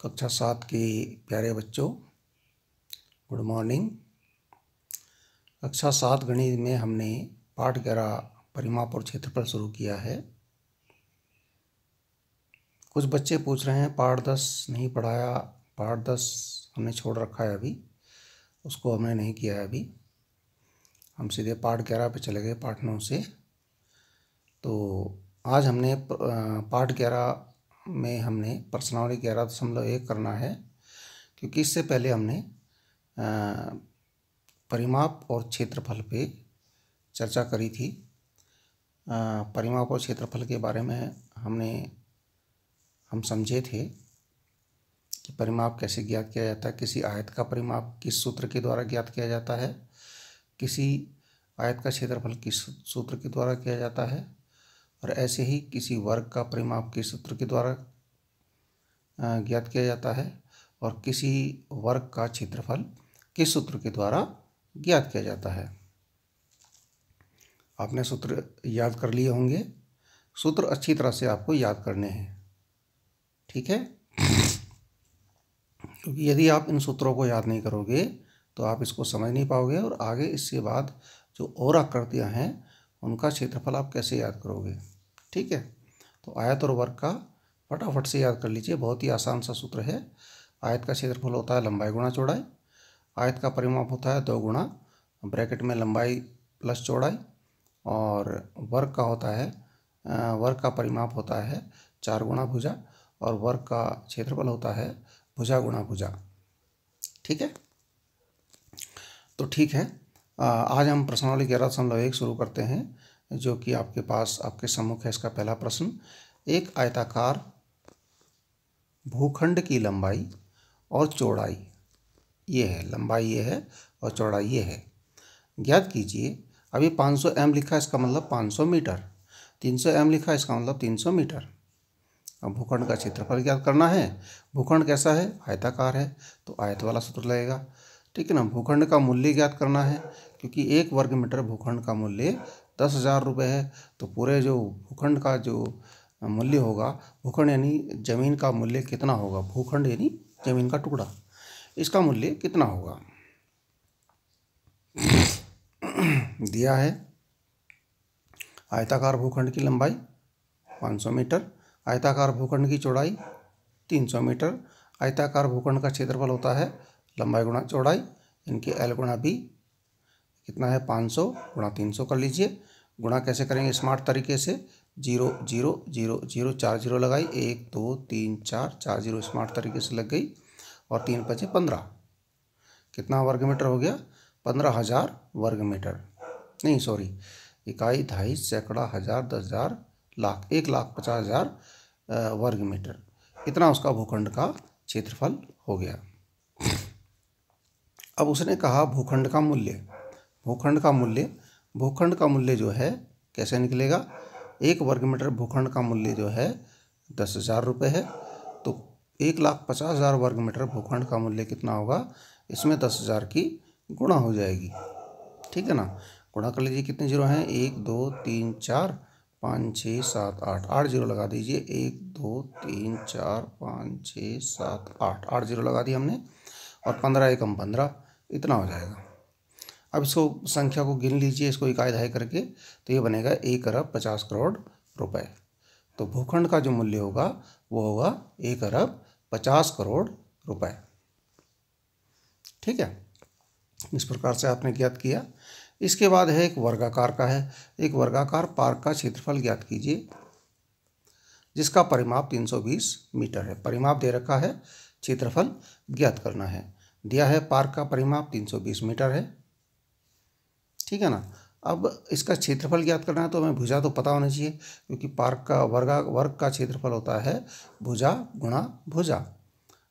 कक्षा 7 के प्यारे बच्चों, गुड मॉर्निंग। कक्षा 7 गणित में हमने पाठ 11 परिमाप और क्षेत्रफल शुरू किया है। कुछ बच्चे पूछ रहे हैं पाठ 10 नहीं पढ़ाया। पाठ 10 हमने छोड़ रखा है, अभी उसको हमने नहीं किया है। अभी हम सीधे पाठ 11 पे चले गए पाठ 9 से। तो आज हमने पाठ 11 में हमने प्रश्नावली 11.1 करना है, क्योंकि इससे पहले हमने परिमाप और क्षेत्रफल पे चर्चा करी थी। परिमाप और क्षेत्रफल के बारे में हम समझे थे कि परिमाप कैसे ज्ञात किया जाता है, किसी आयत का परिमाप किस सूत्र के द्वारा ज्ञात किया जाता है, किसी आयत का क्षेत्रफल किस सूत्र के द्वारा किया जाता है, और ऐसे ही किसी वर्ग का परिमाप किस सूत्र के द्वारा ज्ञात किया जाता है, और किसी वर्ग का क्षेत्रफल किस सूत्र के द्वारा ज्ञात किया जाता है। आपने सूत्र याद कर लिए होंगे। सूत्र अच्छी तरह से आपको याद करने हैं, ठीक है? क्योंकि यदि आप इन सूत्रों को याद नहीं करोगे तो आप इसको समझ नहीं पाओगे, और आगे इसके बाद जो और आकृतियाँ हैं उनका क्षेत्रफल आप कैसे याद करोगे, ठीक है? तो आयत और वर्ग का फटाफट से याद कर लीजिए, बहुत ही आसान सा सूत्र है। आयत का क्षेत्रफल होता है लंबाई गुणा चौड़ाई। आयत का परिमाप होता है 2 गुणा ब्रैकेट में लंबाई प्लस चौड़ाई, और वर्ग का होता है वर्ग का परिमाप होता है 4 गुणा भुजा, और वर्ग का क्षेत्रफल होता है भुजा गुणा भुजा, ठीक है? तो ठीक है, आज हम प्रश्नावली 11.1 शुरू करते हैं, जो कि आपके पास आपके सम्मुख है। इसका पहला प्रश्न, एक आयताकार भूखंड की लंबाई और चौड़ाई ये है, लंबाई ये है और चौड़ाई ये है, ज्ञात कीजिए। अभी 500 m लिखा है, इसका मतलब 500 मीटर। 300 m लिखा है, इसका मतलब 300 मीटर। अब भूखंड का क्षेत्रफल ज्ञात करना है। भूखंड कैसा है? आयताकार है, तो आयत वाला सूत्र लगेगा, ठीक है ना? भूखंड का मूल्य ज्ञात करना है, क्योंकि 1 वर्ग मीटर भूखंड का मूल्य 10,000 रुपये है। तो पूरे जो भूखंड का जो मूल्य होगा, भूखंड यानी जमीन का मूल्य कितना होगा, भूखंड यानी जमीन का टुकड़ा, इसका मूल्य कितना होगा दिया है। आयताकार भूखंड की लंबाई 500 मीटर, आयताकार भूखंड की चौड़ाई 300 मीटर। आयताकार भूखंड का क्षेत्रफल होता है लंबाई गुणा चौड़ाई, इनके L गुणा B कितना है, 500 गुणा 300 कर लीजिए। गुणा कैसे करेंगे स्मार्ट तरीके से, 0 0 0 0 4 0 लगाई, 1 2 3 4 4 0 स्मार्ट तरीके से लग गई, और 3 5 15, कितना वर्ग मीटर हो गया? 15,000 वर्ग मीटर, नहीं सॉरी, इकाई, दहाई, सैकड़ा, हज़ार, 10,000, लाख, 1,50,000 वर्ग मीटर, इतना उसका भूखंड का क्षेत्रफल हो गया। अब उसने कहा भूखंड का मूल्य। भूखंड का मूल्य जो है कैसे निकलेगा? 1 वर्ग मीटर भूखंड का मूल्य जो है 10,000 रुपये है, तो 1,50,000 वर्ग मीटर भूखंड का मूल्य कितना होगा? इसमें 10,000 की गुणा हो जाएगी, ठीक है ना? गुणा कर लीजिए, कितने जीरो हैं? 1 2 3 4 5 6 7 8, 8 जीरो लगा दीजिए। 1 2 3 4 5 6 7 8, 8 जीरो लगा दिए हमने, और 15 एकम 15, इतना हो जाएगा। अब इसको संख्या को गिन लीजिए, इसको इकाई दहाई करके, तो ये बनेगा 1 अरब 50 करोड़ रुपए। तो भूखंड का जो मूल्य होगा वो होगा 1 अरब 50 करोड़ रुपए, ठीक है? इस प्रकार से आपने ज्ञात किया। इसके बाद है एक वर्गाकार का है। एक वर्गाकार पार्क का क्षेत्रफल ज्ञात कीजिए, जिसका परिमाप 320 मीटर है। परिमाप दे रखा है, क्षेत्रफल ज्ञात करना है। दिया है पार्क का परिमाप 320 मीटर है, ठीक है ना? अब इसका क्षेत्रफल ज्ञात करना है, तो हमें भुजा तो पता होना चाहिए, क्योंकि पार्क का वर्ग का क्षेत्रफल होता है भुजा गुणा भुजा।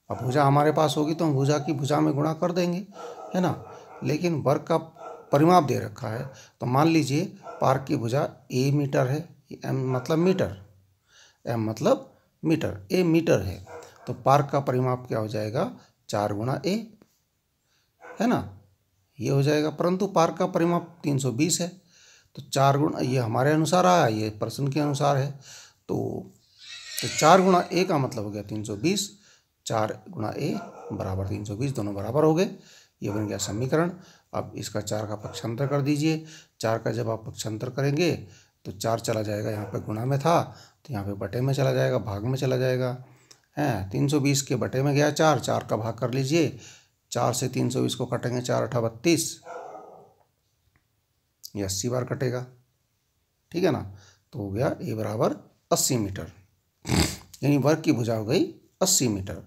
अब भुजा हमारे पास होगी तो हम भुजा की भुजा में गुणा कर देंगे, है ना? लेकिन वर्ग का परिमाप दे रखा है, तो मान लीजिए पार्क की भुजा a मीटर है, m मतलब मीटर, m मतलब मीटर, a मीटर है, तो पार्क का परिमाप क्या हो जाएगा? 4 गुणा a, है ना? ये हो जाएगा। परंतु पार्क का परिमाप 320 है, तो 4 गुणा, ये हमारे अनुसार आया, ये प्रश्न के अनुसार है, तो 4 गुणा a का मतलब हो गया 320, 4 गुणा ए बराबर 320, दोनों बराबर हो गए। ये बन गया समीकरण। अब इसका 4 का पक्षांतर कर दीजिए। 4 का जब आप पक्षांतर करेंगे तो 4 चला जाएगा, यहाँ पे गुणा में था तो यहाँ पे बटे में चला जाएगा, भाग में चला जाएगा है। 320 के बटे में गया 4, 4 का भाग कर लीजिए। 4 से 320 को कटेंगे, 4 8 32, ये 80 बार कटेगा, ठीक है ना। तो हो गया ए बराबर 80 मीटर, यानी वर्ग की भुजा हो गई 80 मीटर।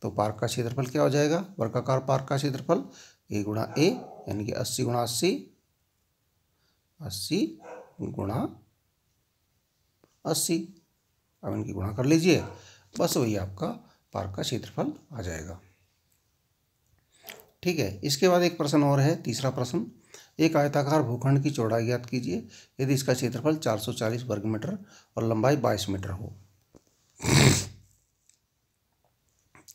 तो पार्क का क्षेत्रफल क्या हो जाएगा, वर्गाकार पार्क का क्षेत्रफल ए गुणा ए, यानी कि 80 गुणा 80, 80 गुणा 80। अब इनकी गुणा कर लीजिए, बस वही आपका पार्क का क्षेत्रफल आ जाएगा, ठीक है। इसके बाद एक प्रश्न और है, तीसरा प्रश्न। एक आयताकार भूखंड की चौड़ाई ज्ञात कीजिए यदि इसका क्षेत्रफल 440 वर्ग मीटर और लंबाई 22 मीटर हो।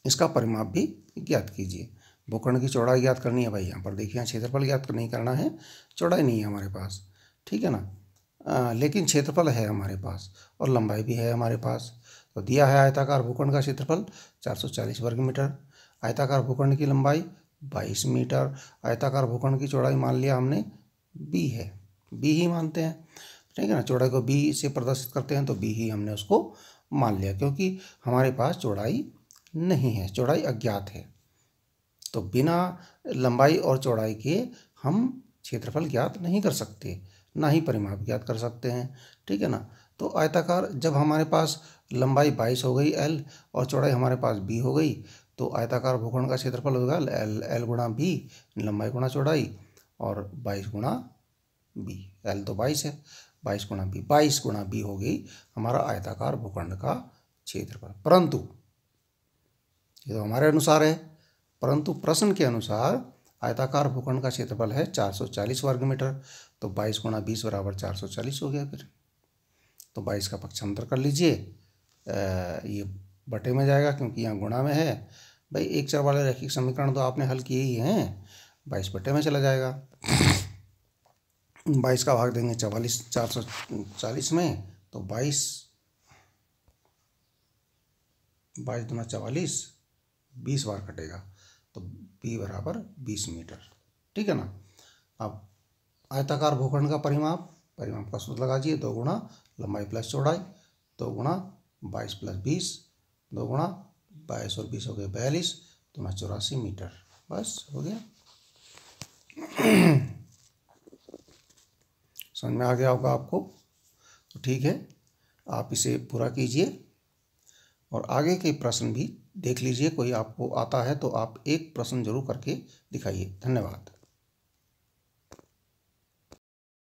इसका परिमाप भी ज्ञात कीजिए। भूखंड की चौड़ाई ज्ञात करनी है भाई। यहाँ पर देखिए, यहाँ क्षेत्रफल ज्ञात नहीं करना है, चौड़ाई नहीं है हमारे पास, ठीक है ना। लेकिन क्षेत्रफल है हमारे पास और लंबाई भी है हमारे पास। तो दिया है आयताकार भूखंड का क्षेत्रफल 440 वर्ग मीटर, आयताकार भूखंड की लंबाई 22 मीटर, आयताकार भूखंड की चौड़ाई मान लिया हमने b है, b ही मानते हैं, ठीक है ना। चौड़ाई को b से प्रदर्शित करते हैं तो b ही हमने उसको मान लिया, क्योंकि हमारे पास चौड़ाई नहीं है, चौड़ाई अज्ञात है। तो बिना लंबाई और चौड़ाई के हम क्षेत्रफल ज्ञात नहीं कर सकते, ना ही परिमाप ज्ञात कर सकते हैं, ठीक है ना। तो आयताकार, जब हमारे पास लंबाई 22 हो गई l और चौड़ाई हमारे पास b हो गई, तो आयताकार भूखंड का क्षेत्रफल होगा l गुणा b, लंबाई गुणा चौड़ाई, और 22 गुणा b। l तो 22 है, 22 गुणा b, 22 गुणा b हो गई हमारा आयताकार भूखंड का क्षेत्रफल। परंतु ये तो हमारे अनुसार है, परंतु प्रश्न के अनुसार आयताकार भूखंड का क्षेत्रफल है 440 वर्ग मीटर। तो 22 गुणा 20 बराबर 440 हो गया। फिर तो 22 का पक्षांतर कर लीजिए, ये बटे में जाएगा क्योंकि यहाँ गुणा में है। भाई एक चर वाले रैखिक समीकरण तो आपने हल किए ही हैं, 22 बटे में चला जाएगा। 22 का भाग देंगे 440 में, तो 22 दूना 44, 20 बार कटेगा, तो b बराबर 20 मीटर, ठीक है ना। अब आयताकार भूखंड का परिमाप का सूत्र लगा दिए, 2 गुणा लंबाई प्लस चौड़ाई, 2 गुणा 22 प्लस 20, 2 गुणा 22 और 20 हो गए 42, दूना 84 मीटर, बस हो गया। समझ में आ गया होगा आपको, तो ठीक है, आप इसे पूरा कीजिए और आगे के प्रश्न भी देख लीजिए। कोई आपको आता है तो आप एक प्रश्न जरूर करके दिखाइए। धन्यवाद।